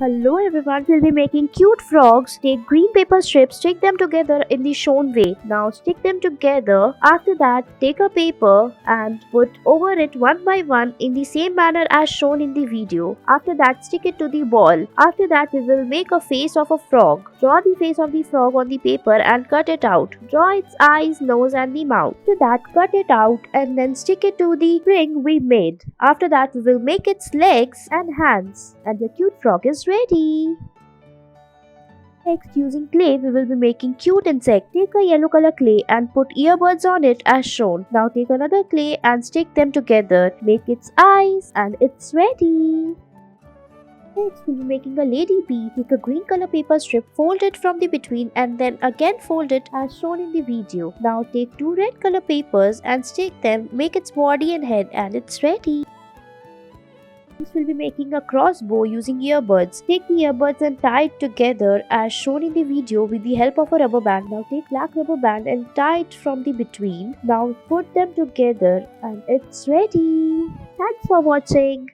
Hello everyone, we'll be making cute frogs. Take green paper strips, stick them together in the shown way. Now stick them together. After that, take a paper and put over it one by one in the same manner as shown in the video. After that, stick it to the wall. After that, we will make a face of a frog. Draw the face of the frog on the paper and cut it out. Draw its eyes, nose and the mouth. After that, cut it out and then stick it to the string we made. After that, we will make its legs and hands. And your cute frog is ready. Next, using clay, we will be making cute insect. Take a yellow color clay and put earbuds on it as shown. Now take another clay and stick them together. Make its eyes and it's ready. Next, we'll be making a lady bee. Take a green color paper strip, fold it from the between and then again fold it as shown in the video. Now take two red color papers and stick them, make its body and head and it's ready. Next, we'll be making a crossbow using earbuds. Take the earbuds and tie it together as shown in the video with the help of a rubber band. Now take black rubber band and tie it from the between. Now put them together and it's ready. Thanks for watching.